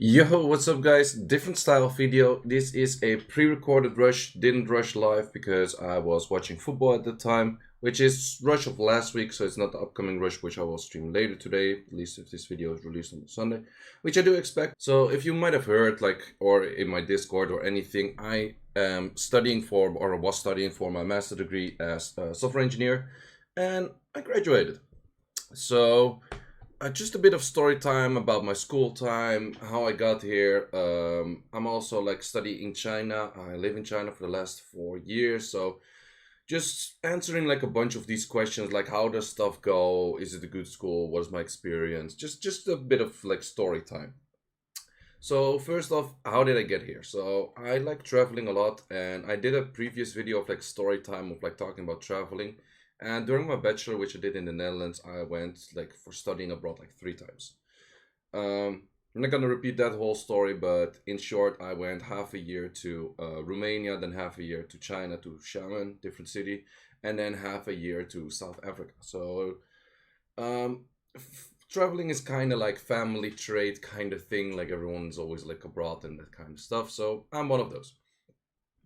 Yo, what's up, guys? Different style of video. This is a pre-recorded rush. Didn't rush live because I was watching football at the time, which is rush of last week, so it's not the upcoming rush, which I will stream later today, at least if this video is released on Sunday, which I do expect. So if you might have heard, like, or in my Discord or anything, I am studying for, or was studying for my master degree as a software engineer, and I graduated. So just a bit of story time about my school time, how I got here. I'm also like studying in China. I live in China for the last 4 years, so just answering like a bunch of these questions, like how does stuff go? Is it a good school? What is my experience? Just a bit of like story time. So first off, how did I get here? So I like traveling a lot, and I did a previous video of like story time of like talking about traveling. And during my bachelor, which I did in the Netherlands, I went like for studying abroad like 3 times. I'm not gonna repeat that whole story, but in short, I went half a year to Romania, then half a year to China, to Xiamen, different city, and then half a year to South Africa. So traveling is kind of like family trait kind of thing. Like everyone's always like abroad and that kind of stuff. So I'm one of those.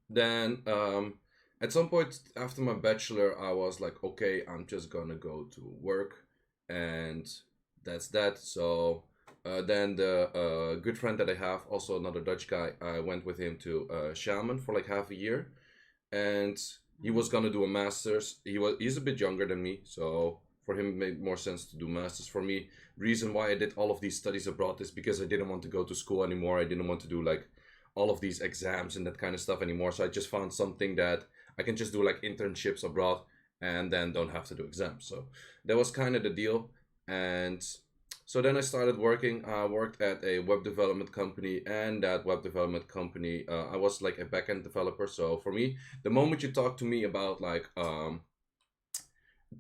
Then at some point after my bachelor, I was like, okay, I'm just gonna go to work, and that's that. So then the good friend that I have, also another Dutch guy, I went with him to Shaman for like half a year, and he was gonna do a master's. He's a bit younger than me, so for him it made more sense to do masters. For me, reason why I did all of these studies abroad is because I didn't want to go to school anymore. I didn't want to do like all of these exams and that kind of stuff anymore. So I just found something that I can just do like internships abroad and then don't have to do exams. So that was kind of the deal. And so then I started working. I worked at a web development company, and that web development company, I was like a backend developer. So for me, the moment you talk to me about like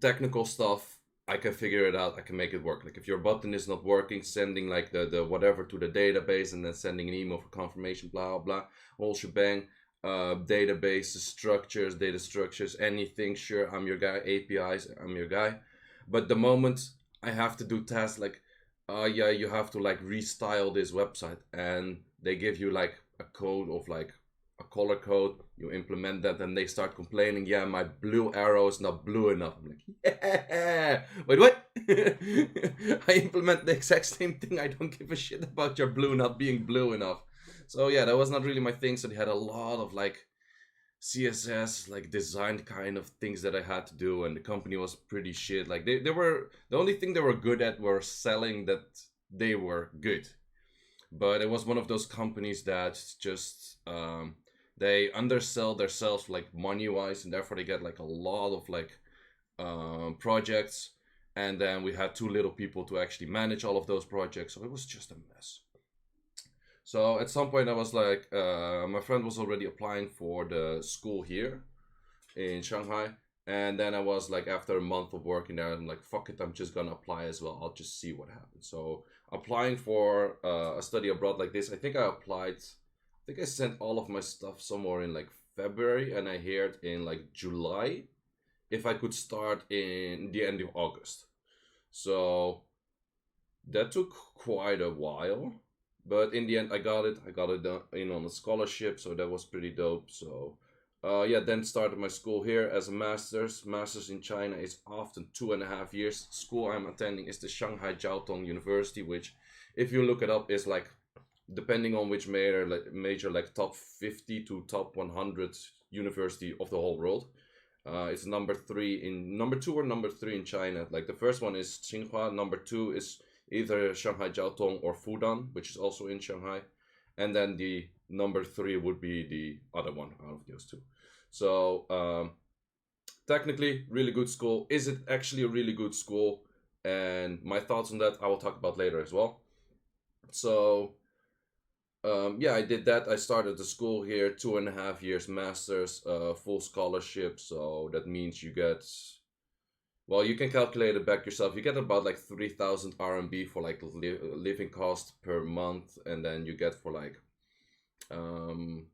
technical stuff, I can figure it out. I can make it work. Like if your button is not working, sending like the whatever to the database and then sending an email for confirmation, blah blah, whole shebang. Databases, structures, data structures, anything. Sure, I'm your guy. APIs, I'm your guy. But the moment I have to do tasks like, yeah, you have to like restyle this website, and they give you like a code of like a color code, you implement that, and they start complaining, yeah, my blue arrow is not blue enough. I'm like, yeah, wait, what? I implement the exact same thing. I don't give a shit about your blue not being blue enough. So yeah, that was not really my thing. So they had a lot of like CSS, like designed kind of things that I had to do, and the company was pretty shit. Like they were, the only thing they were good at were selling that they were good. But it was one of those companies that just they undersell themselves like money wise, and therefore they get like a lot of like projects, and then we had too little people to actually manage all of those projects, so it was just a mess. So at some point I was like, my friend was already applying for the school here in Shanghai. And then I was like, after a month of working there, I'm like, fuck it, I'm just gonna apply as well. I'll just see what happens. So applying for a study abroad like this, I think I applied. I think I sent all of my stuff somewhere in like February, and I heard in like July if I could start in the end of August. So that took quite a while, but in the end I got it. I got it in on a scholarship, so that was pretty dope. So yeah, then started my school here as a master's in China is often 2.5 years. School I'm attending is the Shanghai Jiaotong University, which if you look it up is like, depending on which major like top 50 to top 100 university of the whole world. It's number two or number three in China. Like the first one is Tsinghua, number two is either Shanghai Jiaotong or Fudan, which is also in Shanghai, and then the number three would be the other one out of those two. So technically, really good school. Is it actually a really good school? And my thoughts on that I will talk about later as well. So yeah, I did that. I started the school here, 2.5 years masters, full scholarship. So that means you get, well, you can calculate it back yourself. You get about like 3,000 RMB for like living cost per month, and then you get um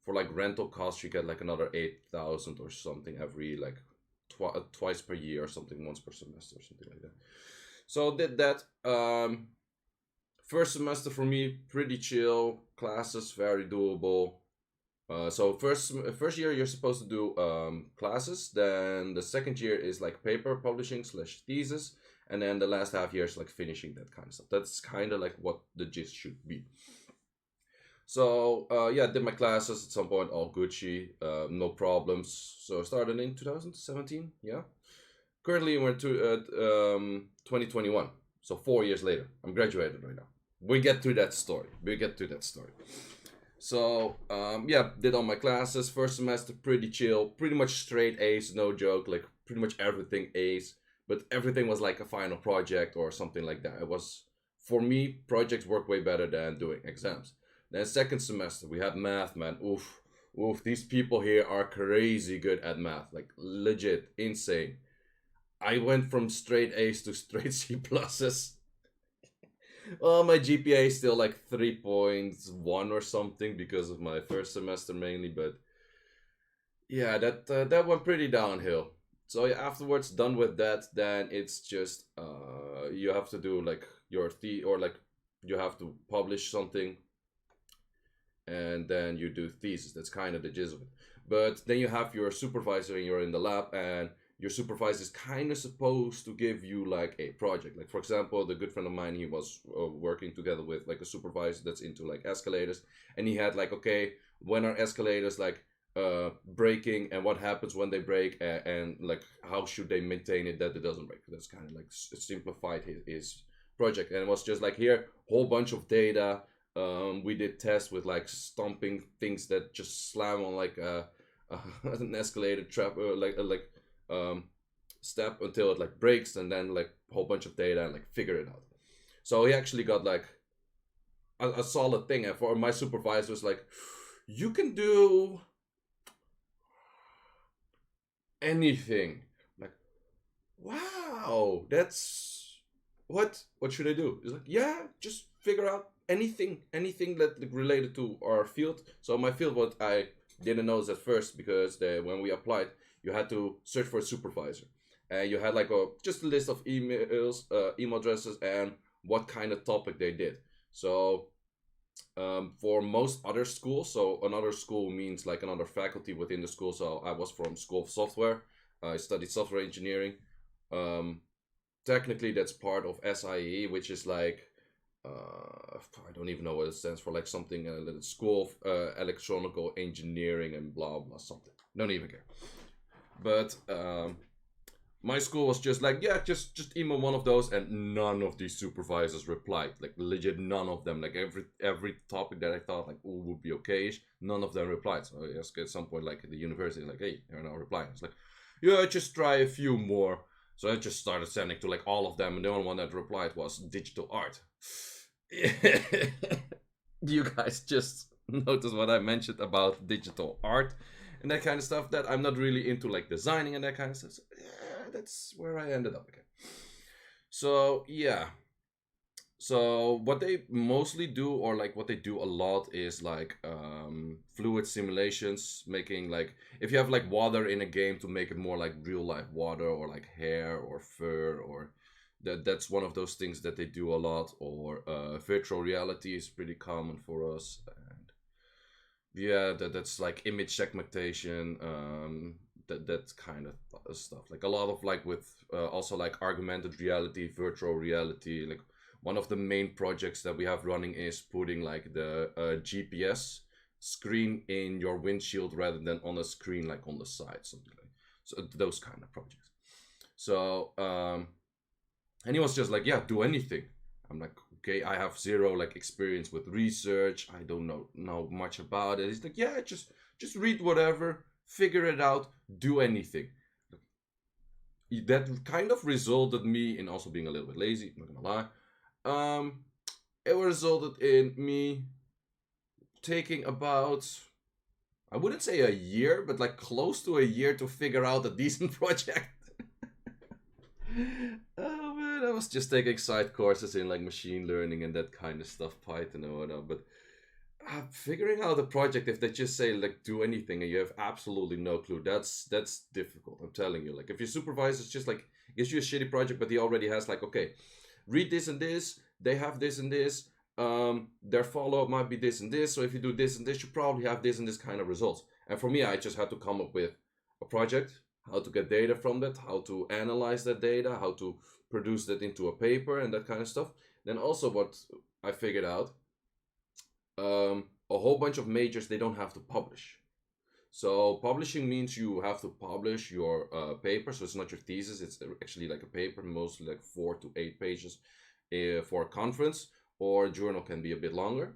for like rental costs, you get like another 8,000 or something every like twice per year or something, once per semester or something like that. So did that. first semester for me pretty chill, classes very doable. So first year you're supposed to do classes. Then the second year is like paper publishing slash thesis, and then the last half year is like finishing that kind of stuff. That's kind of like what the gist should be. So yeah, did my classes at some point, all Gucci, no problems. So I started in 2017. Yeah, currently we're to 2021. So 4 years later, I'm graduated right now. We get to that story. We get to that story. So yeah, did all my classes. First semester pretty chill, pretty much straight A's, no joke. Like pretty much everything A's, but everything was like a final project or something like that. It was, for me, projects work way better than doing exams. Then second semester we had math, man. Oof, oof. These people here are crazy good at math, like legit insane. I went from straight A's to straight C pluses. Well, my GPA is still like 3.1 or something because of my first semester mainly, but yeah, that went pretty downhill. So yeah, afterwards, done with that, then it's just you have to do like your or like you have to publish something, and then you do thesis. That's kind of the gist of it. But then you have your supervisor and you're in the lab, and your supervisor is kind of supposed to give you like a project. Like for example, the good friend of mine, he was working together with like a supervisor that's into like escalators, and he had like, okay, when are escalators like breaking, and what happens when they break, and like how should they maintain it that it doesn't break. That's kind of like simplified his project, and it was just like, here, whole bunch of data. We did tests with like stomping things that just slam on like an escalator trap, like step until it like breaks, and then like a whole bunch of data and like figure it out. So he actually got like a solid thing, and for my supervisor was like, you can do anything. I'm like, wow, that's what should I do? He's like, yeah, just figure out anything that like, related to our field. So my field, what I didn't know is at first, because when we applied, you had to search for a supervisor, and you had like just a list of emails, email addresses, and what kind of topic they did. So for most other schools, so another school means like another faculty within the school. So I was from School of Software. I studied software engineering. Um, Technically, that's part of SIE, which is like I don't even know what it stands for. Like something School of Electronical Engineering and blah blah something. Don't even care. But my school was just like, yeah, just email one of those, and none of these supervisors replied. Like legit, none of them. Like every topic that I thought like would be okayish, none of them replied. So I asked at some point, like at the university, like, hey, you're not replying. It's like, yeah, just try a few more. So I just started sending to like all of them, and the only one that replied was digital art. You guys just notice what I mentioned about digital art and that kind of stuff, that I'm not really into like designing and that kind of stuff. So, yeah, that's where I ended up again. So yeah. So what they mostly do, or like what they do a lot, is like fluid simulations, making like, if you have like water in a game, to make it more like real life water, or like hair or fur, or that's one of those things that they do a lot. Or virtual reality is pretty common for us. And yeah, that's like image segmentation, that kind of stuff. Like a lot of like with also like augmented reality, virtual reality. Like one of the main projects that we have running is putting like the GPS screen in your windshield rather than on a screen like on the side, something like. So those kind of projects. So and he was just like, yeah, do anything. I'm like, okay, I have zero like experience with research. I don't know much about it. He's like, yeah, just read whatever, figure it out, do anything. That kind of resulted me in also being a little bit lazy. I'm not gonna lie. It resulted in me taking about, I wouldn't say a year, but like close to a year to figure out a decent project. Oh man, I was just taking side courses in like machine learning and that kind of stuff, Python or whatever. But figuring out a project, if they just say like do anything and you have absolutely no clue, that's difficult. I'm telling you. Like if your supervisor's just like gives you a shitty project, but he already has like, okay, read this and this. They have this and this. their follow-up might be this and this. So if you do this and this, you probably have this and this kind of results. And for me, I just had to come up with a project, how to get data from that, how to analyze that data, how to produce that into a paper and that kind of stuff. Then also what I figured out, a whole bunch of majors, they don't have to publish. So publishing means you have to publish your paper. So it's not your thesis. It's actually like a paper, mostly like 4 to 8 pages for a conference, or a journal can be a bit longer.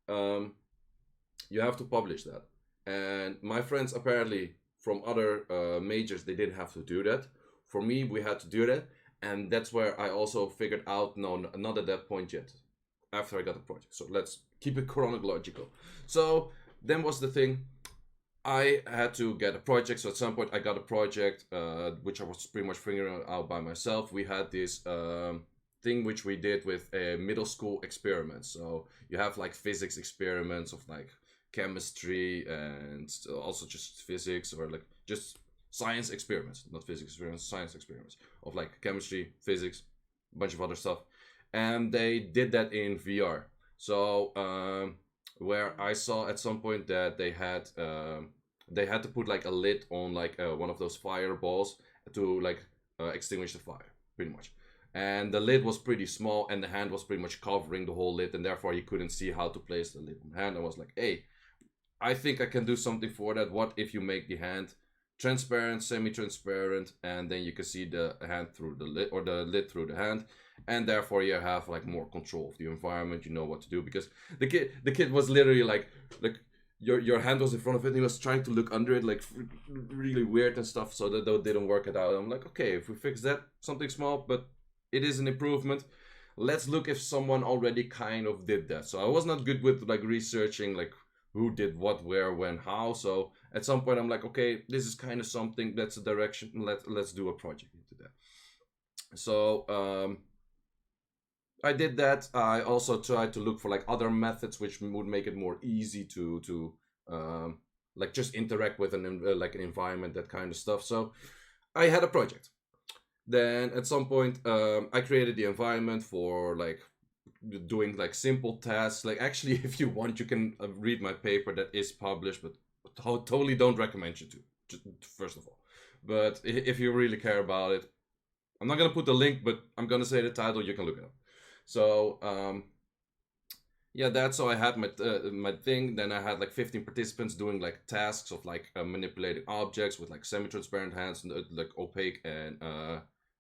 Um, you have to publish that. And my friends apparently from other majors, they didn't have to do that. For me, we had to do that. And that's where I also figured out, no, not at that point yet, after I got the project. So let's keep it chronological. So then was the thing, I had to get a project. So at some point I got a project, which I was pretty much figuring out by myself. We had this thing which we did with a middle school experiment. So you have like physics experiments of like chemistry and also just physics, or like just science experiments, not physics experiments, science experiments of like chemistry, physics, a bunch of other stuff. And they did that in VR. So where I saw at some point that they had to put like a lid on like one of those fireballs to like extinguish the fire, pretty much. And the lid was pretty small, and the hand was pretty much covering the whole lid, and therefore you couldn't see how to place the lid on the hand. I was like, hey, I think I can do something for that. What if you make the hand transparent, semi-transparent, and then you can see the hand through the lid, or the lid through the hand, and therefore you have like more control of the environment. You know what to do, because the kid was literally like your hand was in front of it, and he was trying to look under it, like really weird and stuff. So that didn't work it out. I'm like, okay, if we fix that, something small, but it is an improvement. Let's look if someone already kind of did that. So I was not good with like researching like who did what, where, when, how. So at some point I'm like, okay, this is kind of something, that's a direction. Let's do a project into that. So I did that. I also tried to look for like other methods which would make it more easy to like just interact with like an environment, that kind of stuff. So I had a project. Then at some point, I created the environment for like doing like simple tasks. Like actually, if you want, you can read my paper that is published, but totally don't recommend you to. Just, first of all, but if you really care about it, I'm not gonna put the link, but I'm gonna say the title. You can look it up. So yeah, that's so I had my thing. Then I had like 15 participants doing like tasks of like manipulating objects with like semi-transparent hands and like opaque and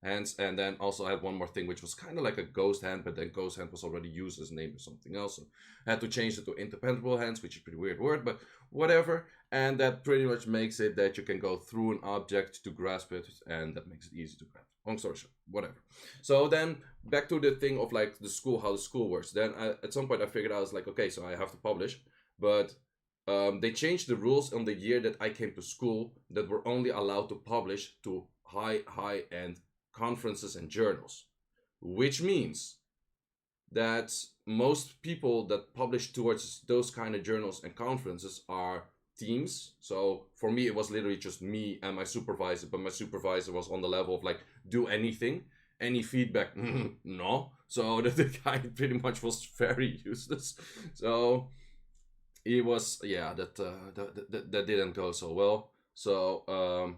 hands. And then also I had one more thing which was kind of like a ghost hand, but then ghost hand was already used as a name for something else. So I had to change it to interpenetrable hands, which is a pretty weird word, but whatever. And that pretty much makes it that you can go through an object to grasp it, and that makes it easy to grasp. Long story short, whatever. So then back to the thing of like the school, how the school works. Then at some point I figured out, I was like, okay, so I have to publish, but they changed the rules on the year that I came to school, that we're only allowed to publish to high end conferences and journals, which means that most people that publish towards those kind of journals and conferences are teams. So for me, it was literally just me and my supervisor, but my supervisor was on the level of like, do anything, any feedback, no. So the guy pretty much was very useless. So it was, yeah, that didn't go so well. So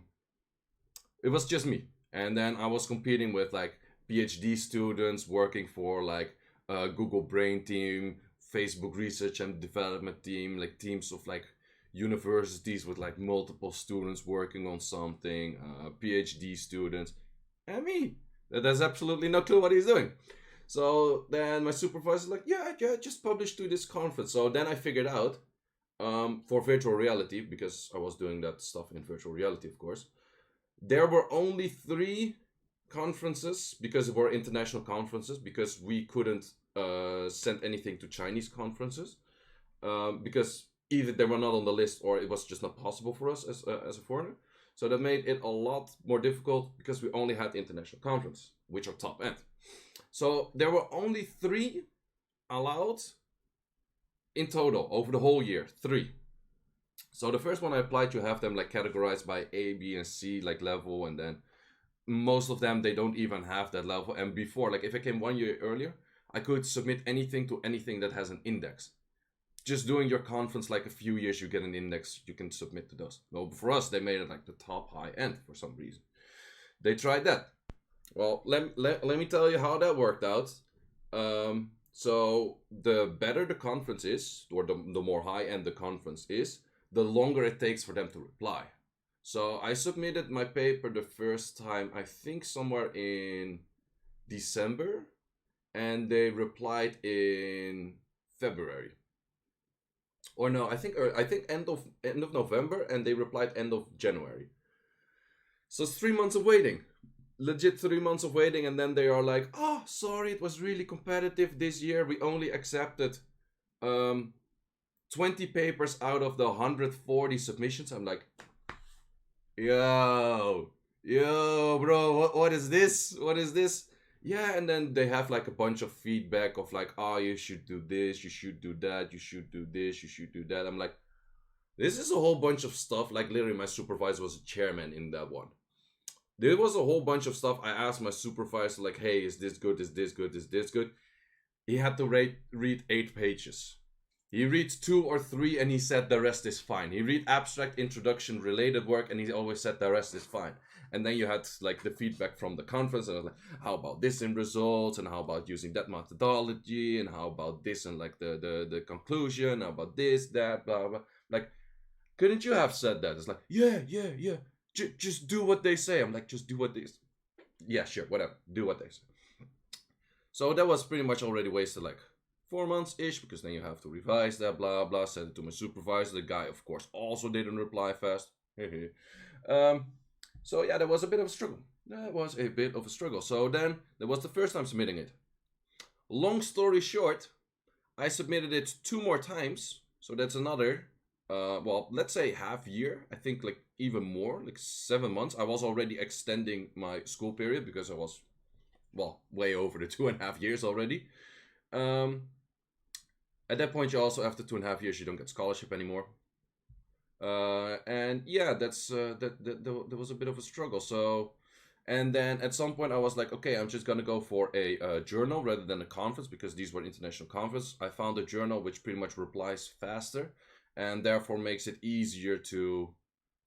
it was just me. And then I was competing with like PhD students working for like Google Brain team, Facebook research and development team, like teams of like universities with like multiple students working on something, PhD students, and me that has absolutely no clue what he's doing. So then my supervisor's like, yeah, just publish to this conference. So then I figured out for virtual reality, because I was doing that stuff in virtual reality, of course, there were only 3 conferences, because they were international conferences, because we couldn't send anything to Chinese conferences, because either they were not on the list or it was just not possible for us as a foreigner. So that made it a lot more difficult, because we only had international conference, which are top end. So there were only 3 allowed in total over the whole year, 3. So the first one I applied to have them like categorized by A, B, and C like level, and then most of them they don't even have that level. And before, like if I came 1 year earlier, I could submit anything to anything that has an index. Just doing your conference like a few years, you get an index, you can submit to those. Well, for us, they made it like the top high end for some reason. They tried that. Well, let me tell you how that worked out. So the better the conference is, or the more high end the conference is, the longer it takes for them to reply. So I submitted my paper the first time, I think somewhere in December, and they replied in February. Or no, I think end of November, and they replied end of January. So it's 3 months of waiting. Legit 3 months of waiting, and then they are like, oh, sorry, it was really competitive this year. We only accepted 20 papers out of the 140 submissions. I'm like, yo, bro, what is this? What is this? Yeah, and then they have like a bunch of feedback of like, oh, you should do this, you should do that, you should do this, you should do that. I'm like, this is a whole bunch of stuff. Like, literally, my supervisor was a chairman in that one. There was a whole bunch of stuff. I asked my supervisor, like, hey, is this good? Is this good? Is this good? He had to read 8 pages. He reads 2 or 3 and he said the rest is fine. He read abstract, introduction, related work, and he always said the rest is fine. And then you had like the feedback from the conference, and I was like, how about this in results, and how about using that methodology, and how about this and like the conclusion, how about this, that, blah, blah. Like, couldn't you have said that? It's like, yeah. Just do what they say. I'm like, just do what they say. Yeah, sure, whatever. Do what they say. So that was pretty much already wasted like 4 months-ish, because then you have to revise that, blah, blah, send it to my supervisor. The guy, of course, also didn't reply fast. So yeah, that was a bit of a struggle. That was a bit of a struggle. So then, that was the first time submitting it. Long story short, I submitted it 2 more times. So that's another, well, let's say half year. I think like even more, like 7 months. I was already extending my school period because I was, well, way over the 2.5 years already. At that point, you also, after 2.5 years, you don't get scholarship anymore. And yeah, that was a bit of a struggle. So, and then at some point I was like, okay, I'm just gonna go for a journal rather than a conference, because these were international conference. I found a journal which pretty much replies faster, and therefore makes it easier to,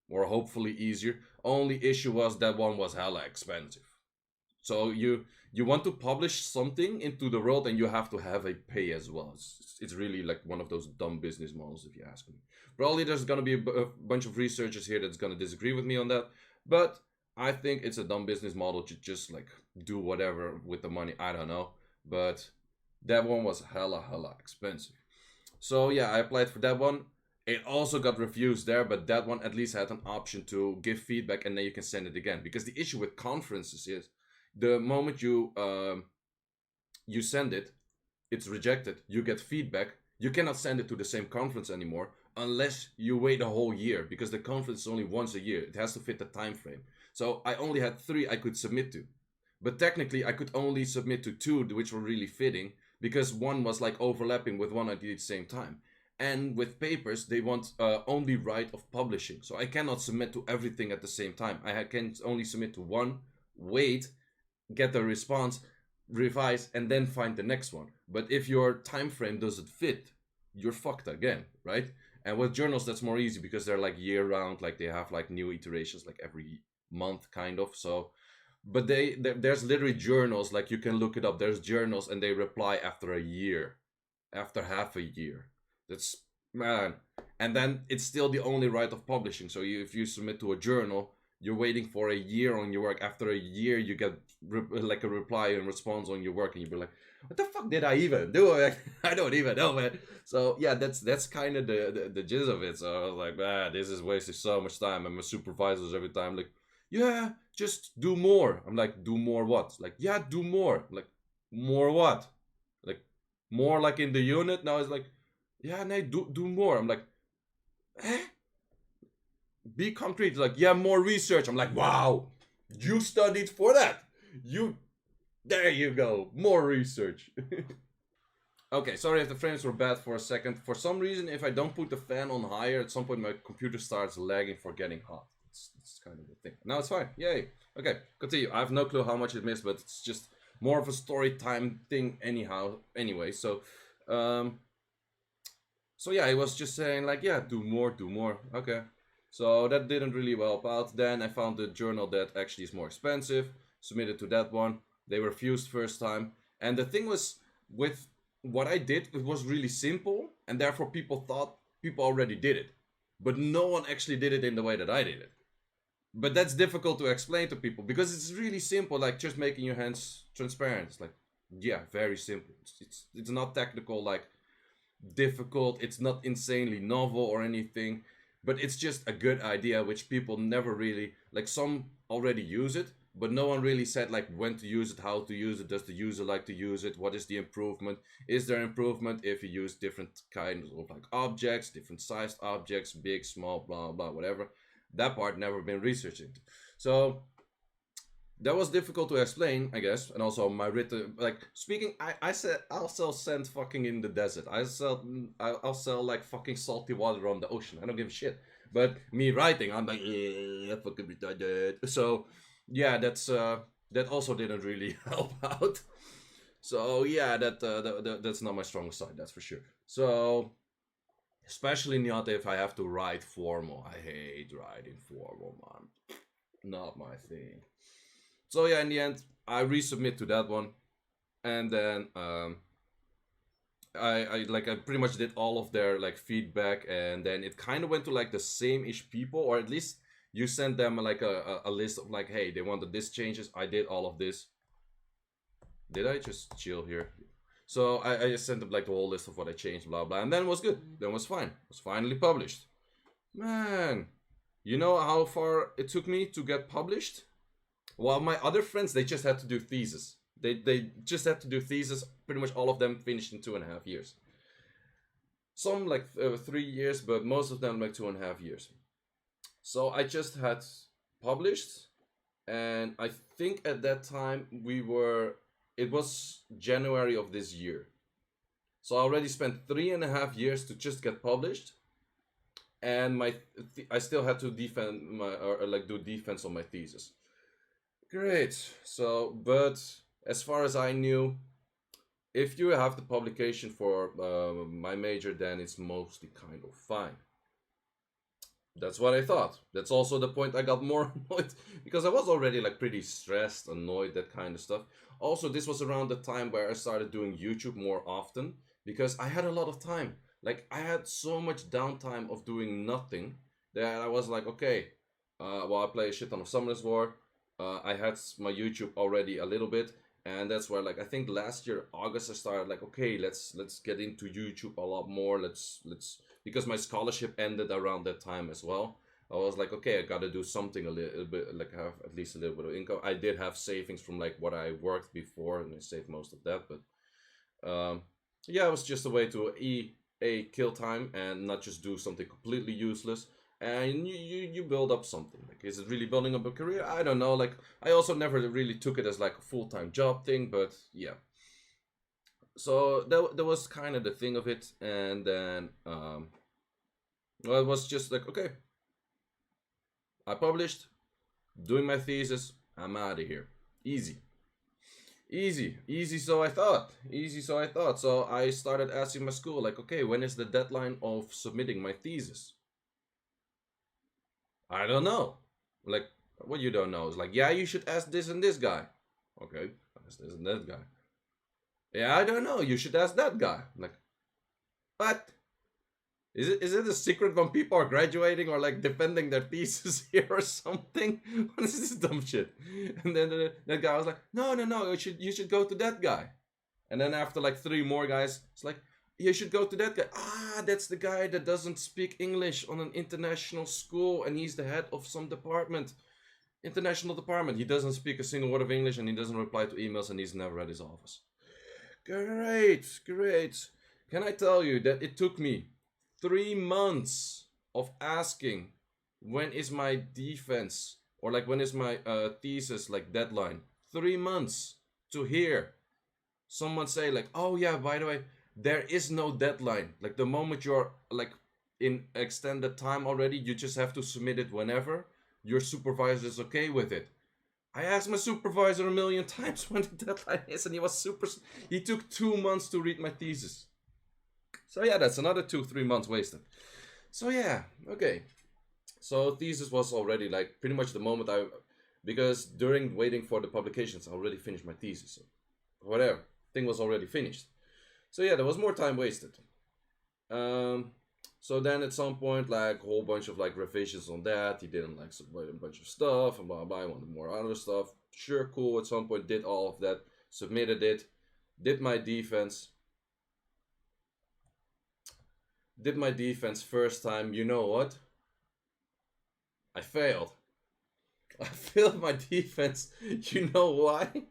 or hopefully easier. Only issue was that one was hella expensive. So you want to publish something into the world, and you have to have a pay as well. It's really like one of those dumb business models, if you ask me. Probably there's gonna be a bunch of researchers here that's gonna disagree with me on that, but I think it's a dumb business model to just like do whatever with the money. I don't know, but that one was hella expensive. So yeah, I applied for that one. It also got refused there, but that one at least had an option to give feedback, and then you can send it again. Because the issue with conferences is, the moment you send it, it's rejected. You get feedback. You cannot send it to the same conference anymore unless you wait a whole year, because the conference is only once a year. It has to fit the time frame. So I only had 3 I could submit to, but technically I could only submit to 2 which were really fitting, because one was like overlapping with one I did at the same time. And with papers, they want only right of publishing, so I cannot submit to everything at the same time. I can only submit to one, wait, get the response, revise, and then find the next one. But if your time frame doesn't fit, you're fucked again, right? And with journals, that's more easy because they're like year round, like they have like new iterations like every month kind of. So, but there's literally journals, like you can look it up. There's journals and they reply after a year, after half a year. That's, man. And then it's still the only right of publishing. So if you submit to a journal, you're waiting for a year on your work. After a year, you get like a reply and response on your work, and you'll be like, what the fuck did I even do? I don't even know, man. So yeah, that's kind of the gist of it. So I was like, man, this is wasting so much time. And my supervisors every time like, yeah, just do more. I'm like, do more what? Like, yeah, do more. I'm like, more what? Like, more like in the unit? Now it's like, yeah, no, do more. I'm like, eh? Be concrete. Like, yeah, more research. I'm like, wow, you studied for that. There you go, more research. Okay, sorry if the frames were bad for a second. For some reason, if I don't put the fan on higher, at some point my computer starts lagging for getting hot. It's kind of the thing. Now it's fine. Yay. Okay, continue. I have no clue how much it missed, but it's just more of a story time thing anyhow. Anyway, um, so yeah, I was just saying like, yeah, do more. Okay. So that didn't really help out. Then I found the journal that actually is more expensive. Submitted to that one. They refused first time. And the thing was with what I did, it was really simple, and therefore people already did it, but no one actually did it in the way that I did it. But that's difficult to explain to people because it's really simple, like just making your hands transparent. It's like, yeah, very simple. It's not technical, like difficult. It's not insanely novel or anything, but it's just a good idea which people never really like. Some already use it, but no one really said like when to use it, how to use it, does the user like to use it, what is the improvement, is there improvement if you use different kinds of like objects, different sized objects, big, small, blah blah, whatever. That part never been researched into. So that was difficult to explain, I guess. And also my written, like speaking, I said I'll sell sand fucking in the desert. I'll sell like fucking salty water on the ocean. I don't give a shit. But me writing, I'm like, yeah, fucking retarded. So yeah, that also didn't really help out. So yeah, that's not my strong side, that's for sure. So especially not if I have to write formal. I hate writing formal, man. Not my thing. So yeah, in the end, I resubmit to that one, and then I pretty much did all of their like feedback, and then it kind of went to like the same ish people, or at least you send them like a list of like, hey, they wanted this changes. I did all of this. Did I just chill here? So I just sent them like the whole list of what I changed, blah blah, and then it was good. Then it was fine. It was finally published. Man, you know how far it took me to get published? While my other friends, they just had to do thesis. They just had to do thesis. Pretty much all of them finished in 2.5 years. Some like 3 years, but most of them like 2.5 years. So I just had published, and I think at that time we were. It was January of this year. So I already spent 3.5 years to just get published, and I still had to defend my or like do defense on my thesis. Great. So, but as far as I knew, if you have the publication for my major, then it's mostly kind of fine. That's what I thought. That's also the point I got more annoyed because I was already like pretty stressed, annoyed, that kind of stuff. Also, this was around the time where I started doing YouTube more often because I had a lot of time. Like I had so much downtime of doing nothing that I was like, okay, well I play a shit ton of Summoners War. I had my YouTube already a little bit, and that's where like I think last year August I started like, okay, let's get into YouTube a lot more. Let's because my scholarship ended around that time as well. I was like, okay, I gotta do something a little bit, like have at least a little bit of income. I did have savings from like what I worked before, and I saved most of that. But yeah, it was just a way to kill time and not just do something completely useless. And you build up something. Like, is it really building up a career? I don't know. Like, I also never really took it as like a full-time job thing, but yeah. So that was kind of the thing of it, and then well, it was just like, okay, I published, doing my thesis, I'm out of here. Easy. Easy, so I thought. Easy, so I thought. So I started asking my school, like, okay, when is the deadline of submitting my thesis? I don't know. Like, what you don't know? It's like, yeah, you should ask this and this guy. Okay, ask this and that guy. Yeah, I don't know. You should ask that guy. Like, what? Is it a secret when people are graduating or like defending their thesis here or something? What is this dumb shit? And then that guy was like, no, you should go to that guy. And then after like three more guys, it's like, you should go to that guy. Ah, that's the guy that doesn't speak English on an international school, and he's the head of some department, international department. He doesn't speak a single word of English, and he doesn't reply to emails, and he's never at his office. Great. Can I tell you that it took me 3 months of asking when is my defense or like when is my thesis like deadline? 3 months to hear someone say like, oh yeah, by the way, there is no deadline. Like the moment you're like in extended time already, you just have to submit it whenever your supervisor is okay with it. I asked my supervisor a million times when the deadline is, and he was super. He took 2 months to read my thesis. So yeah, that's another 2 3 months wasted. So yeah, okay. So thesis was already like pretty much the moment I, because during waiting for the publications, I already finished my thesis. So whatever, thing was already finished. So yeah, there was more time wasted. Um, so then at some point, like a whole bunch of like revisions on that. He didn't like submit a bunch of stuff and blah blah. I wanted more other stuff. Sure, cool. At some point, did all of that, submitted it, did my defense, did my defense first time. You know what? I failed. I failed my defense. You know why?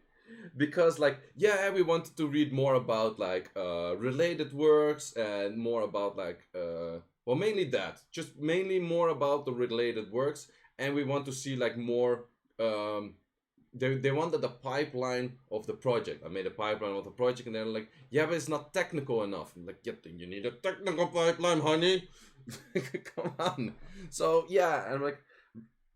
Because like yeah, we wanted to read more about like related works and more about like well mainly that, just mainly more about the related works, and we want to see like more um they wanted a pipeline of the project. I made a pipeline of the project, and they're like, yeah, but it's not technical enough. I'm like, yeah, you need a technical pipeline, honey. Come on. So yeah, and I'm like,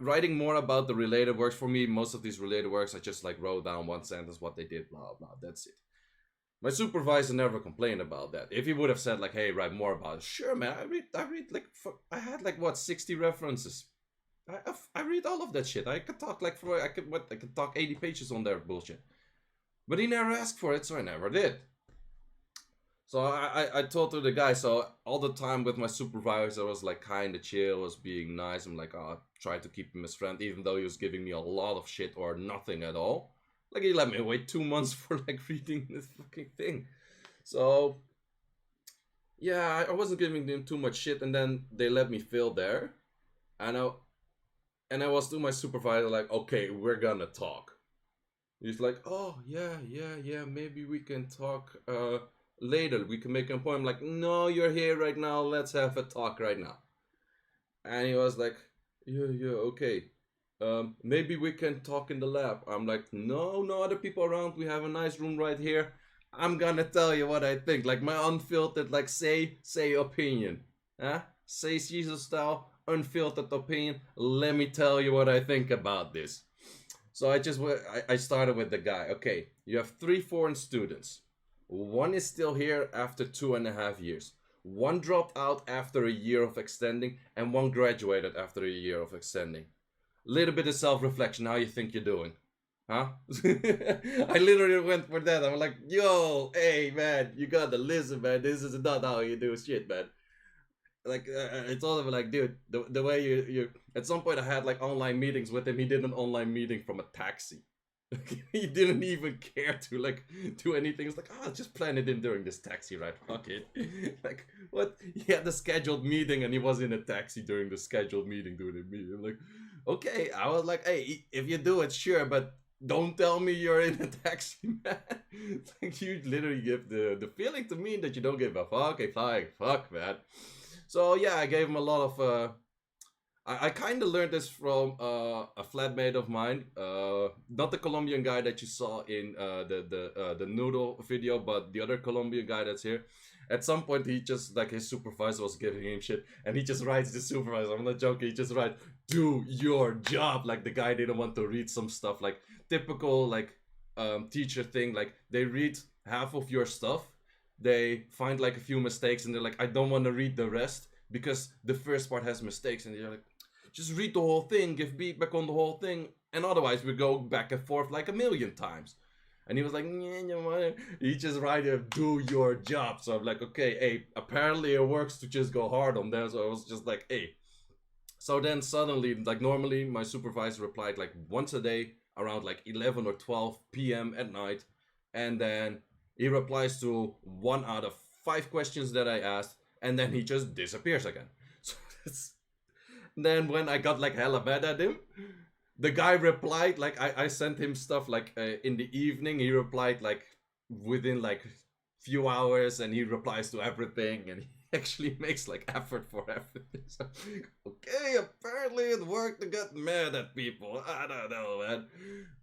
writing more about the related works. For me, most of these related works, I just like wrote down one sentence what they did, blah blah. That's it. My supervisor never complained about that. If he would have said like, "Hey, write more about it," sure, man. I read like, I had like what 60 references. I read all of that shit. I could talk like for I could talk 80 pages on their bullshit. But he never asked for it, so I never did. So I told to the guy. So all the time with my supervisor, I was like kind of chill, was being nice. I'm like, oh, try to keep him as friend, even though he was giving me a lot of shit or nothing at all. Like he let me wait 2 months for like reading this fucking thing. So yeah, I wasn't giving them too much shit, and then they let me fail there, and I was to my supervisor like, okay, we're gonna talk. He's like, oh yeah, maybe we can talk later. We can make an appointment. I'm like, no, you're here right now. Let's have a talk right now. And he was like, yeah, okay. Maybe we can talk in the lab. I'm like, no, no other people around. We have a nice room right here. I'm gonna tell you what I think, like my unfiltered, like say opinion, huh? Seiishizo style, unfiltered opinion. Let me tell you what I think about this. So I started with the guy. Okay, you have three foreign students. One is still here after 2.5 years. One dropped out after a year of extending, and one graduated after a year of extending. Little bit of self-reflection. How you think you're doing? Huh? I literally went for that. I'm like, yo, hey man, you gotta listen, man. This is not how you do shit, man. Like I told him, like, dude, the way you at some point I had like online meetings with him. He did an online meeting from a taxi. He didn't even care to like do anything. It's like, oh, just plan it in during this taxi ride. Fuck it. Like, what? He had the scheduled meeting and he was in a taxi during the scheduled meeting during the meeting. I'm like, okay. I was like, hey, if you do it, sure, but don't tell me you're in a taxi, man. Like, you literally give the feeling to me that you don't give a fuck. Okay, fine, fuck, man. So yeah, I gave him a lot of I kind of learned this from a flatmate of mine, not the Colombian guy that you saw in the noodle video, but the other Colombian guy that's here. At some point, he just like his supervisor was giving him shit, and he just writes the supervisor. I'm not joking. He just writes, "Do your job." Like the guy didn't want to read some stuff, like typical like teacher thing. Like they read half of your stuff, they find like a few mistakes, and they're like, "I don't want to read the rest." Because the first part has mistakes, and you're like, just read the whole thing, give feedback on the whole thing, and otherwise we go back and forth like a million times. And he was like, he just write it, do your job. So I'm like, okay, hey, apparently it works to just go hard on them. So I was just like, hey. So then suddenly, like normally my supervisor replied like once a day around like 11 or 12 p.m. at night. And then he replies to 1 out of 5 questions that I asked, and then he just disappears again. So that's, then when I got like hella mad at him, the guy replied like I sent him stuff like in the evening. He replied like within like few hours, and he replies to everything, and he actually makes like effort for everything. So, okay, apparently it worked to get mad at people. I don't know, man.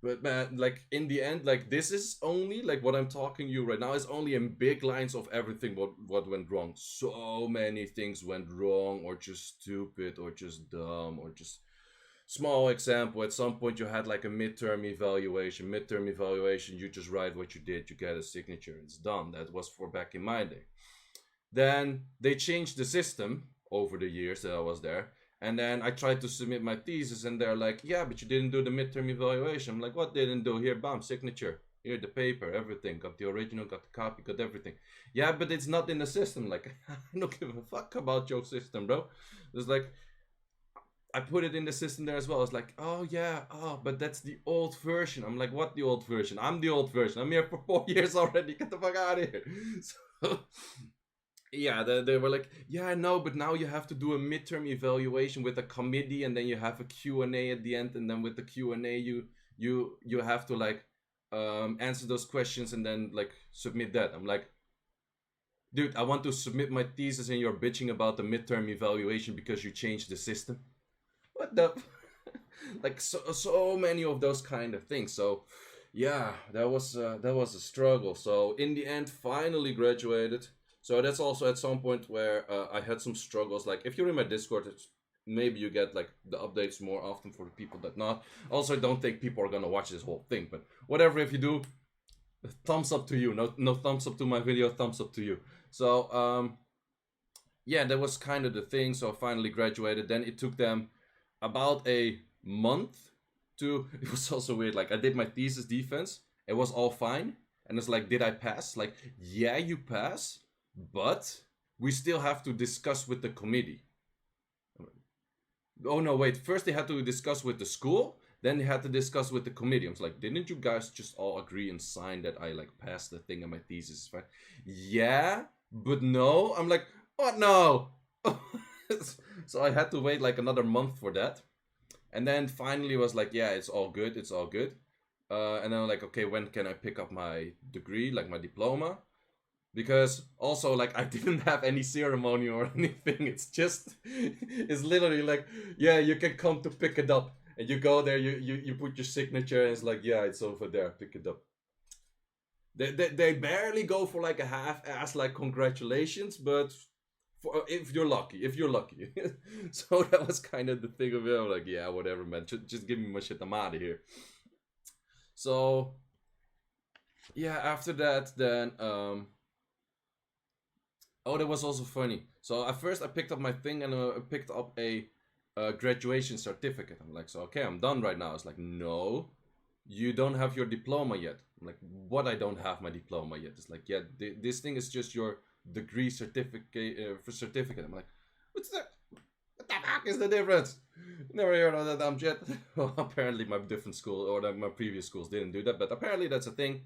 But man, like in the end, like this is only like what I'm talking to you right now is only in big lines of everything what went wrong. So many things went wrong, or just stupid, or just dumb, or just Small example, at some point you had like a midterm evaluation. Midterm evaluation, you just write what you did, you get a signature, it's done. That was for back in my day. Then they changed the system over the years that I was there. And then I tried to submit my thesis, and they're like, yeah, but you didn't do the midterm evaluation. I'm like, what didn't do? Here, bam, signature. Here, the paper, everything. Got the original, got the copy, got everything. Yeah, but it's not in the system. Like, I don't give a fuck about your system, bro. It's like, I put it in the system there as well. It's like, oh yeah, oh, but that's the old version. I'm like, what the old version? I'm the old version. I'm here for 4 years already. Get the fuck out of here. So, yeah, they were like, yeah, I know, but now you have to do a midterm evaluation with a committee, and then you have a Q&A at the end, and then with the Q&A, you have to like answer those questions and then like submit that. I'm like, dude, I want to submit my thesis, and you're bitching about the midterm evaluation because you changed the system. What the like so many of those kind of things. So yeah, that was a struggle. So in the end, finally graduated. So that's also at some point where I had some struggles. Like if you're in my Discord, maybe you get like the updates more often for the people that not. Also, I don't think people are gonna watch this whole thing, but whatever. If you do, thumbs up to you. No thumbs up to my video. Thumbs up to you. So yeah, that was kind of the thing. So I finally graduated. Then it took them about a month to. It was also weird. Like I did my thesis defense. It was all fine, and it's like, did I pass? Like, yeah, you pass, but we still have to discuss with the committee. Oh no, wait. First they had to discuss with the school, then they had to discuss with the committee. I was like, didn't you guys just all agree and sign that I like passed the thing and my thesis is fine? Yeah, but no. I'm like, what no? So I had to wait like another month for that. And then finally was like, yeah, it's all good, it's all good. And then I'm like, okay, when can I pick up my degree, like my diploma? Because also like I didn't have any ceremony or anything. It's just it's literally like, yeah, you can come to pick it up, and you go there, you put your signature, and it's like, yeah, it's over there, pick it up. They barely go for like a half-ass like congratulations, but for if you're lucky. So that was kind of the thing of it. I'm like, yeah, whatever, man, just give me my shit, I'm out of here. So yeah, after that, then oh, that was also funny. So at first I picked up my thing, and I picked up a graduation certificate. I'm like, so okay, I'm done right now. It's like, no, you don't have your diploma yet. I'm like, what? I don't have my diploma yet. It's like, yeah, this thing is just your degree certificate for certificate. I'm like, what's that? What the fuck is the difference? Never heard of that damn shit. Well, apparently my different school or my previous schools didn't do that, but apparently that's a thing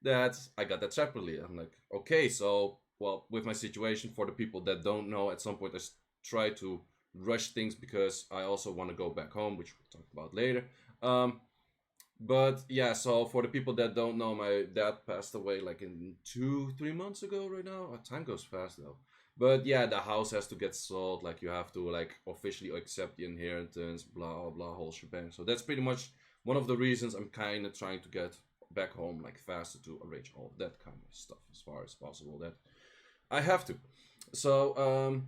that I got that separately. I'm like, okay, so well, with my situation, for the people that don't know, at some point I try to rush things because I also want to go back home, which we'll talk about later. But yeah, so for the people that don't know, my dad passed away like in 2-3 months ago. Right now, time goes fast though. But yeah, the house has to get sold. Like you have to like officially accept the inheritance, blah blah, whole shebang. So that's pretty much one of the reasons I'm kind of trying to get back home like faster to arrange all of that kind of stuff as far as possible. That I have to. So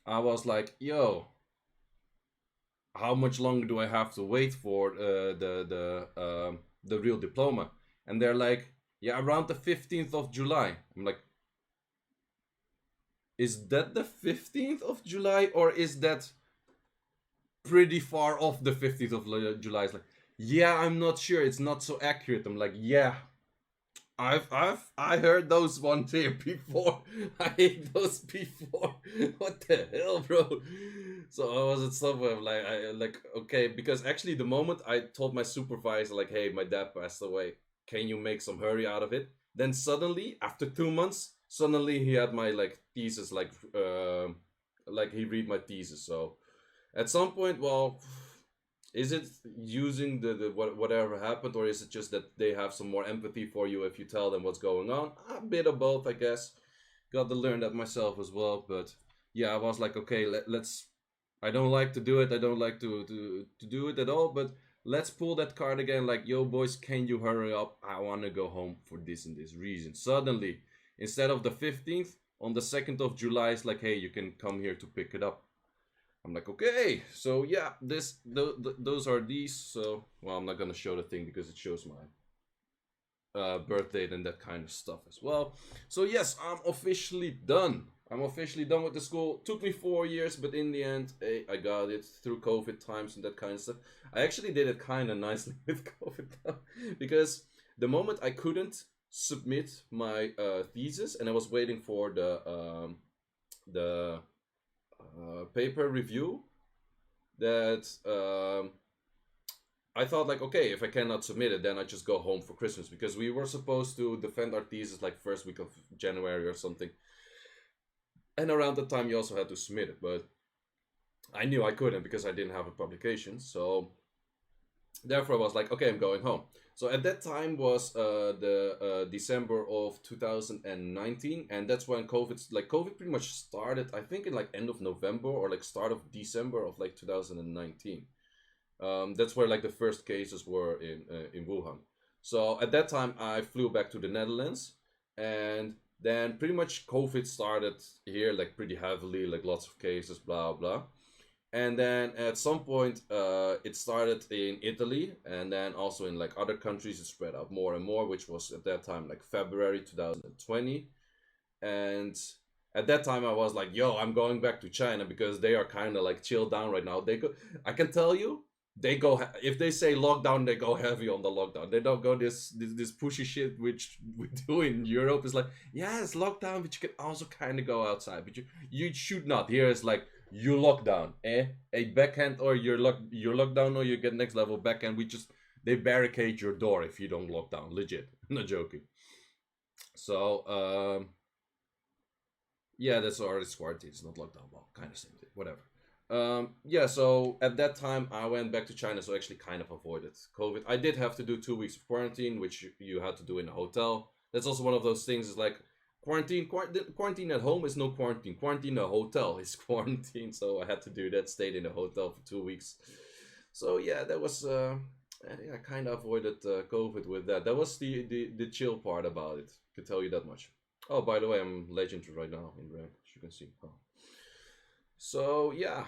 I was like, yo, how much longer do I have to wait for the real diploma? And they're like, yeah, around the 15th of July. I'm like, is that the 15th of July, or is that pretty far off the 15th of July? It's like, yeah, I'm not sure. It's not so accurate. I'm like, yeah, I heard those ones here before. I hate those before. What the hell, bro? So I was at somewhere like I like, okay, because actually the moment I told my supervisor like, hey, my dad passed away, can you make some hurry out of it? Then suddenly after 2 months, suddenly he had my like thesis like he read my thesis. So at some point, well, is it using the whatever happened, or is it just that they have some more empathy for you if you tell them what's going on? A bit of both, I guess. Got to learn that myself as well. But yeah, I was like, okay, let's. I don't like to do it. I don't like to do it at all. But let's pull that card again. Like, yo, boys, can you hurry up? I want to go home for this and this reason. Suddenly, instead of the 15th, on the 2nd of July, it's like, hey, you can come here to pick it up. I'm like, okay, so yeah, those are these. So, well, I'm not gonna show the thing because it shows my birth date and that kind of stuff as well. So yes, I'm officially done. I'm officially done with the school. Took me 4 years, but in the end, I got it through COVID times and that kind of stuff. I actually did it kind of nicely with COVID though, because the moment I couldn't submit my thesis, and I was waiting for the paper review, that I thought like, okay, if I cannot submit it, then I just go home for Christmas because we were supposed to defend our thesis like first week of January or something, and around that time you also had to submit it. But I knew I couldn't because I didn't have a publication, so therefore I was like, okay, I'm going home. So at that time was the December of 2019, and that's when COVID pretty much started. I think in like end of November or like start of December of like 2019. That's where like the first cases were in Wuhan. So at that time, I flew back to the Netherlands, and then pretty much COVID started here, like pretty heavily, like lots of cases, blah blah. And then at some point, it started in Italy, and then also in like other countries, it spread out more and more, which was at that time like February 2020. And at that time, I was like, "Yo, I'm going back to China because they are kind of like chilled down right now." They go, I can tell you, they go if they say lockdown, they go heavy on the lockdown. They don't go this pushy shit which we do in Europe. It's like, yeah, it's lockdown, but you can also kind of go outside, but you should not. Here it's like you lockdown, a backhand, or you're lockdown, or you get next level backhand. We just they barricade your door if you don't lock down. Legit, not joking. So yeah, that's already quarantine. It's not lockdown. Well, kind of same thing. Whatever. Yeah, so at that time I went back to China, so actually kind of avoided COVID. I did have to do 2 weeks of quarantine, which you had to do in a hotel. That's also one of those things. Is like quarantine at home is no quarantine. Quarantine in a hotel is quarantine. So I had to do that. Stayed in a hotel for 2 weeks. So yeah, that was I kind of avoided COVID with that. That was the chill part about it. Could tell you that much. Oh, by the way, I'm legendary right now in rank, as you can see. Oh. So yeah,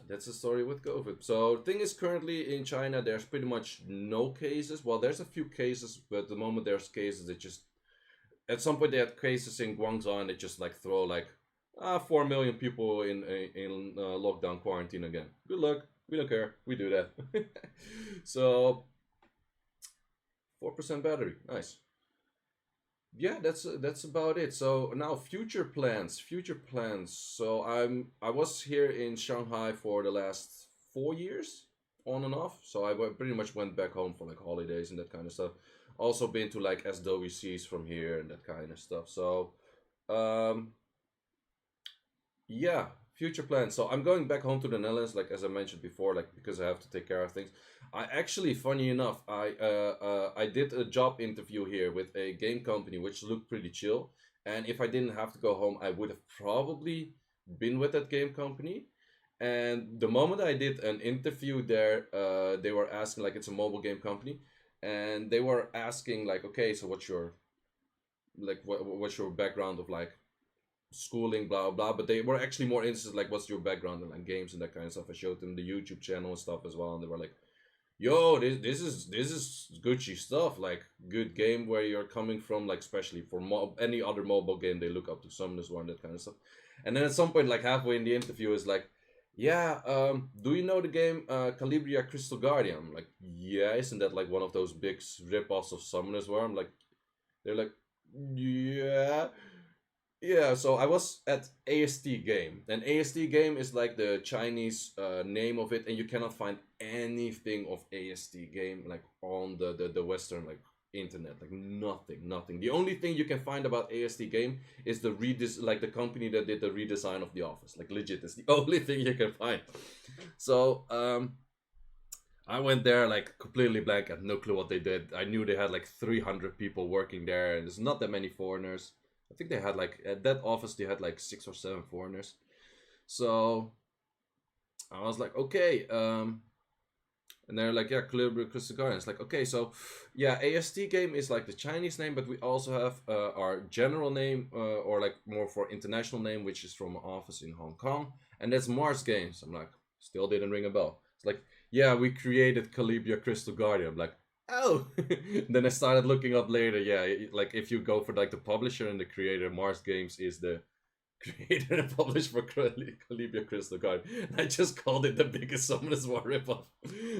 that's the story with COVID. So thing is, currently in China, there's pretty much no cases. Well, there's a few cases, but the moment there's cases, it just at some point they had cases in Guangzhou, and they just like throw like 4 million people in lockdown quarantine again. Good luck. We don't care. We do that. So 4% battery. Nice. Yeah, that's about it. So now future plans, future plans. So I was here in Shanghai for the last 4 years, on and off. So pretty much went back home for like holidays and that kind of stuff. Also been to like SWCs from here and that kind of stuff. So um yeah, future plans. So I'm going back home to the Netherlands, like as I mentioned before, like because I have to take care of things. I actually, funny enough, I did a job interview here with a game company, which looked pretty chill. And if I didn't have to go home, I would have probably been with that game company. And the moment I did an interview there, they were asking like it's a mobile game company, and they were asking like, okay, so what's your background of like schooling, blah blah. But they were actually more interested like, what's your background in like games and that kind of stuff. I showed them the YouTube channel and stuff as well, and they were like, yo, this is Gucci stuff, like good game where you're coming from, like especially for any other mobile game they look up to Summoners War and that kind of stuff. And then at some point, like halfway in the interview, is like, yeah, do you know the game Calibria Crystal Guardian? I'm like, yeah, isn't that like one of those big rip-offs of Summoners War? I'm like, they're like, yeah. Yeah, so I was at AST Game, and AST Game is like the Chinese name of it, and you cannot find anything of AST Game like on the Western like internet, like nothing. The only thing you can find about AST Game is like the company that did the redesign of the office, like legit. It's the only thing you can find. So I went there like completely blank, had no clue what they did. I knew they had like 300 people working there, and there's not that many foreigners. I think they had like at that office they had like 6 or 7 foreigners. So I was like, okay, And they're like, yeah, Calibra Crystal Guardian. It's like, okay, so yeah, AST game is like the Chinese name, but we also have our general name, or like more for international name, which is from an office in Hong Kong, and that's Mars Games. I'm like, still didn't ring a bell. It's like, yeah, we created Calibra Crystal Guardian. I'm like, oh. Then I started looking up later. Yeah, like if you go for like the publisher and the creator, Mars Games is the created and published for Calibia Crystal Guard. I just called it the biggest Summoners War ripoff.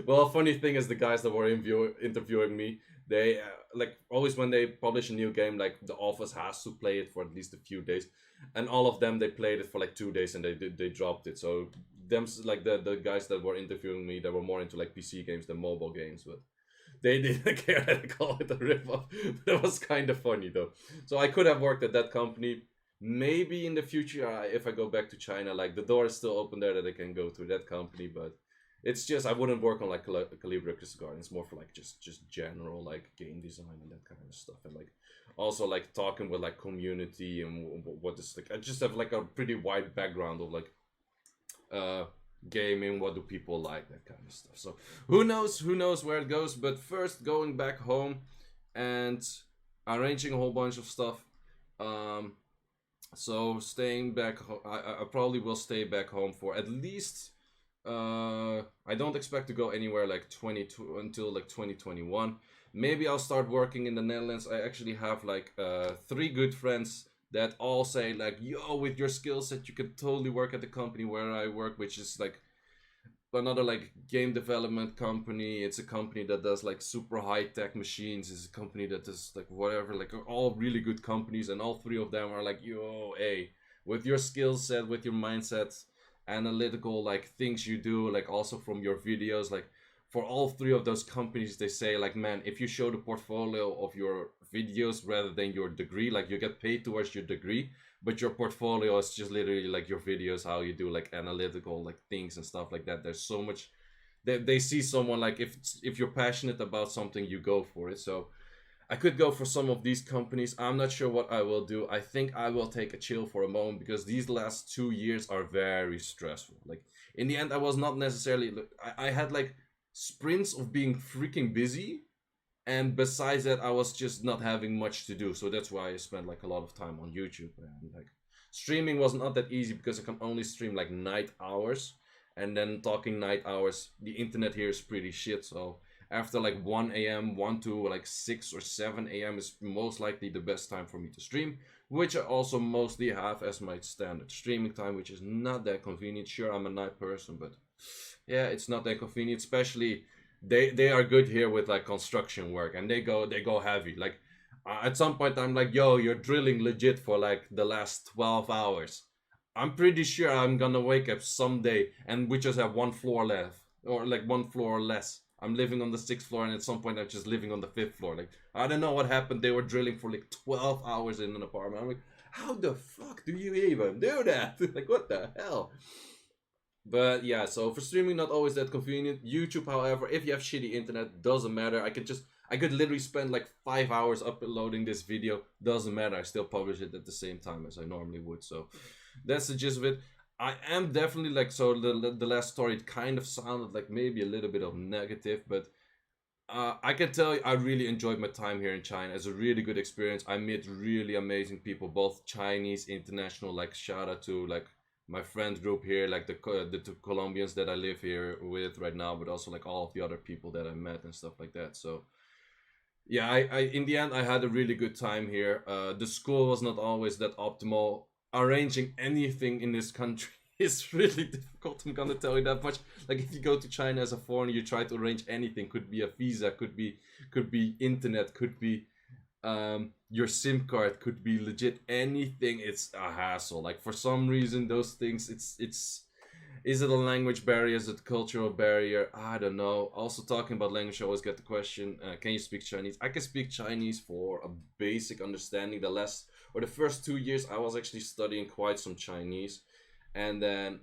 Well, funny thing is, the guys that were interviewing me, they like always when they publish a new game, like the office has to play it for at least a few days, and all of them they played it for like 2 days and they dropped it. So them like the guys that were interviewing me, they were more into like PC games than mobile games, but they didn't care that I call it a ripoff. That was kind of funny though. So I could have worked at that company. Maybe in the future, if I go back to China, like the door is still open there that I can go to that company, but it's just I wouldn't work on like Calibra Crystal Garden. It's more for like just general like game design and that kind of stuff, and like also like talking with like community and what is like. I just have like a pretty wide background of like uh gaming, what do people like, that kind of stuff. So who knows where it goes. But first, going back home and arranging a whole bunch of stuff. So staying back I probably will stay back home for at least I don't expect to go anywhere like 22 until like 2021. Maybe I'll start working in the Netherlands. I actually have like three good friends that all say like, yo, with your skill set you could totally work at the company where I work, which is like another like game development company. It's a company that does like super high tech machines. It's a company that does like whatever, like all really good companies, and all three of them are like, yo, hey, with your skill set, with your mindset, analytical like things you do, like also from your videos, like for all three of those companies, they say like, man, if you show the portfolio of your videos rather than your degree, like you get paid towards your degree, but your portfolio is just literally like your videos, how you do like analytical like things and stuff like that. There's so much they see someone like, if you're passionate about something, you go for it. So I could go for some of these companies. I'm not sure what I will do. I think I will take a chill for a moment because these last 2 years are very stressful. Like in the end, I was not necessarily. I had like sprints of being freaking busy, and besides that, I was just not having much to do. So that's why I spent like a lot of time on YouTube, and like streaming was not that easy because I can only stream like night hours. And then talking night hours, the internet here is pretty shit. So after like 1 a.m., 1 to like 6 or 7 a.m. is most likely the best time for me to stream, which I also mostly have as my standard streaming time, which is not that convenient. Sure, I'm a night person, but yeah, it's not that convenient. Especially they are good here with like construction work, and they go heavy. Like at some point, I'm like, yo, you're drilling legit for like the last 12 hours. I'm pretty sure I'm gonna wake up someday and we just have one floor left, or like one floor less. I'm living on the sixth floor, and at some point I'm just living on the fifth floor. Like I don't know what happened. They were drilling for like 12 hours in an apartment. I'm like, how the fuck do you even do that? Like what the hell? But yeah, so for streaming, not always that convenient. YouTube, however, if you have shitty internet, doesn't matter. I could literally spend like 5 hours uploading this video. Doesn't matter. I still publish it at the same time as I normally would. So that's the gist of it. I am definitely like, so the last story, it kind of sounded like maybe a little bit of negative, but I can tell you I really enjoyed my time here in China. It's a really good experience. I met really amazing people, both Chinese, international. Like shout out to like my friend group here, like the two Colombians that I live here with right now, but also like all of the other people that I met and stuff like that. So yeah, I in the end I had a really good time here. The school was not always that optimal. Arranging anything in this country is really difficult. I'm gonna tell you that much. Like if you go to China as a foreigner, you try to arrange anything. Could be a visa, could be internet, could be your SIM card, could be legit anything. It's a hassle. Like for some reason, those things. It's is it a language barrier? Is it a cultural barrier? I don't know. Also, talking about language, I always get the question, can you speak Chinese? I can speak Chinese for a basic understanding. The first 2 years, I was actually studying quite some Chinese. And then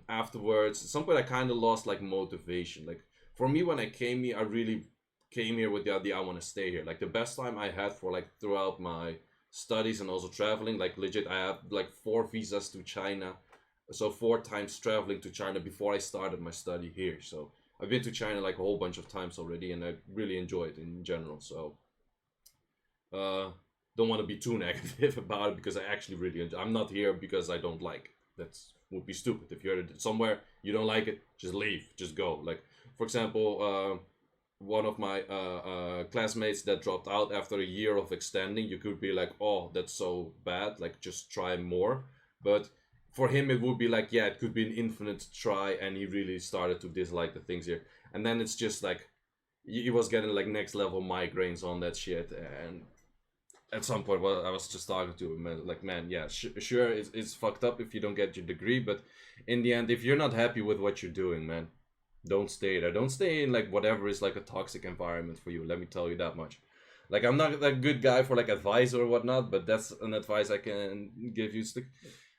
afterwards, at some point, I kind of lost like motivation. Like for me, when I came here, I really came here with the idea I want to stay here. Like the best time I had for like throughout my studies and also traveling, like legit, I had like 4 visas to China, so 4 times traveling to China before I started my study here. So I've been to China like a whole bunch of times already, and I really enjoy it in general. So uh, don't want to be too negative about it because I actually really enjoy. I'm not here because I don't like it. That's would be stupid. If you're somewhere you don't like it, just leave, just go. Like for example, one of my classmates that dropped out after a year of extending, you could be like, oh, that's so bad, like just try more. But for him, it would be like, yeah, it could be an infinite try, and he really started to dislike the things here. And then it's just like, he was getting like next level migraines on that shit. And at some point, well, I was just talking to him, like, man, yeah, sure, it's fucked up if you don't get your degree, but in the end, if you're not happy with what you're doing, man, don't stay there. Don't stay in like whatever is like a toxic environment for you. Let me tell you that much. Like I'm not a good guy for like advice or whatnot, but that's an advice I can give you.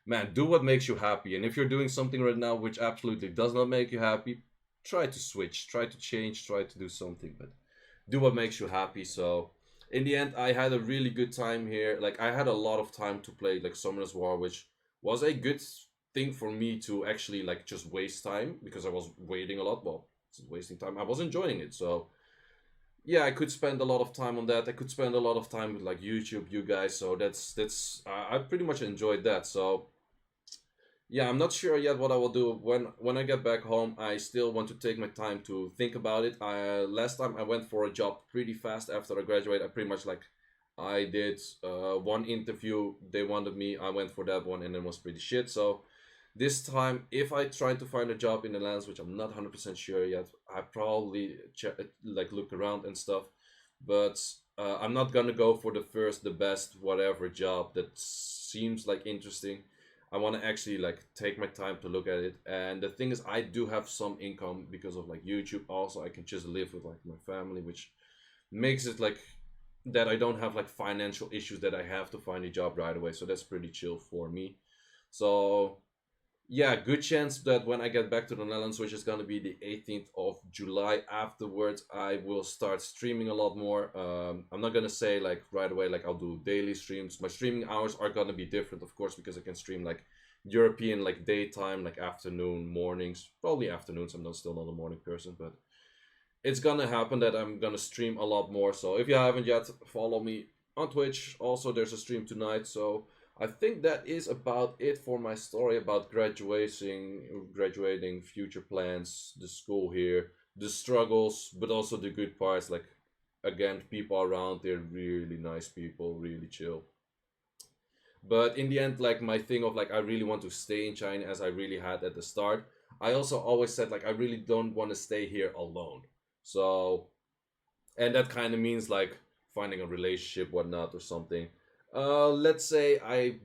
Man, do what makes you happy. And if you're doing something right now which absolutely does not make you happy, try to switch, try to change, try to do something. But do what makes you happy. So in the end, I had a really good time here. Like I had a lot of time to play like Summoner's War, which was a good thing for me to actually like just waste time because I was waiting a lot. Well, it's wasting time. I was enjoying it. So yeah, I could spend a lot of time on that. I could spend a lot of time with like YouTube, you guys. So that's I pretty much enjoyed that. So yeah, I'm not sure yet what I will do when I get back home. I still want to take my time to think about it. Last time I went for a job pretty fast after I graduated. I pretty much like I did one interview. They wanted me. I went for that one, and it was pretty shit. So this time, if I try to find a job in the lands, which I'm not 100% sure yet, I probably like look around and stuff. But I'm not gonna go for the first, the best, whatever job that seems like interesting. I want to actually like take my time to look at it. And the thing is, I do have some income because of like YouTube. Also, I can just live with like my family, which makes it like that I don't have like financial issues that I have to find a job right away. So that's pretty chill for me. So yeah, good chance that when I get back to the Netherlands, which is gonna be the 18th of July, afterwards I will start streaming a lot more. I'm not gonna say like right away like I'll do daily streams. My streaming hours are gonna be different, of course, because I can stream like European like daytime, like afternoon, mornings, probably afternoons. I'm not still not a morning person, but it's gonna happen that I'm gonna stream a lot more. So if you haven't yet, follow me on Twitch. Also, there's a stream tonight. So I think that is about it for my story about graduating, future plans, the school here, the struggles, but also the good parts. Like again, people around, they're really nice people, really chill. But in the end, like my thing of like I really want to stay in China as I really had at the start. I also always said like I really don't want to stay here alone. So and that kind of means like finding a relationship, whatnot, or something. Let's say I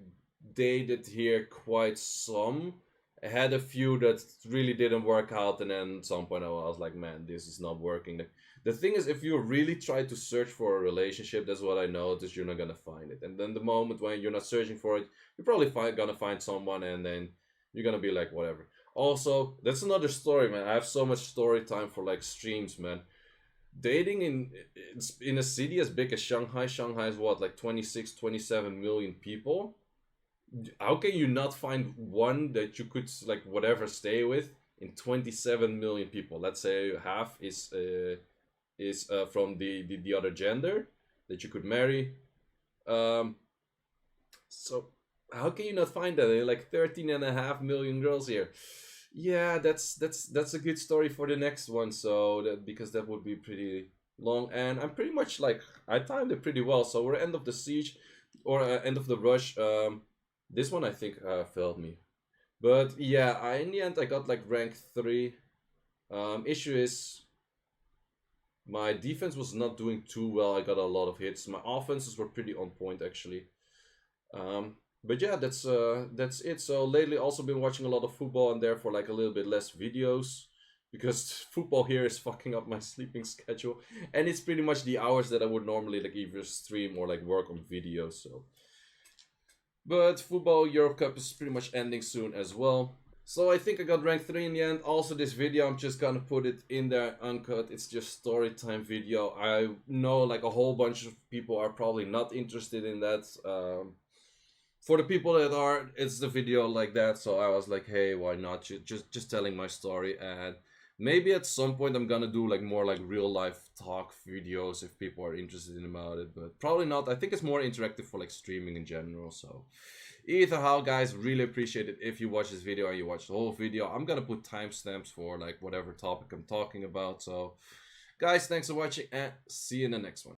dated here quite some. I had a few that really didn't work out, and then at some point I was like, man, this is not working. The thing is, if you really try to search for a relationship, that's what I noticed, you're not gonna find it. And then the moment when you're not searching for it, you're probably gonna find someone, and then you're gonna be like, whatever. Also, that's another story, man. I have so much story time for like streams, man. Dating in a city as big as Shanghai. Shanghai is what, like 26, 27 million people. How can you not find one that you could like whatever stay with in 27 million people? Let's say half is from the other gender that you could marry. Um, so how can you not find that? There are like 13.5 million girls here. Yeah, that's a good story for the next one. So that because that would be pretty long, and I'm pretty much like I timed it pretty well. So we're end of the siege or end of the rush. This one I think failed me, but yeah, in the end I got like rank 3. Issue is my defense was not doing too well. I got a lot of hits. My offenses were pretty on point actually. But yeah, that's it. So lately, also been watching a lot of football, and therefore like a little bit less videos because football here is fucking up my sleeping schedule, and it's pretty much the hours that I would normally like either stream or like work on videos. So, but football Europe Cup is pretty much ending soon as well. So I think I got rank 3 in the end. Also, this video, I'm just gonna put it in there uncut. It's just story time video. I know like a whole bunch of people are probably not interested in that. For the people that are, it's the video like that. So I was like, hey, why not? Just telling my story. And Maybe at some point I'm gonna do like more like real life talk videos if people are interested in about it, but probably not. I think it's more interactive for like streaming in general. So either how, guys, really appreciate it if you watch this video and you watch the whole video. I'm gonna put timestamps for like whatever topic I'm talking about. So guys, thanks for watching and see you in the next one.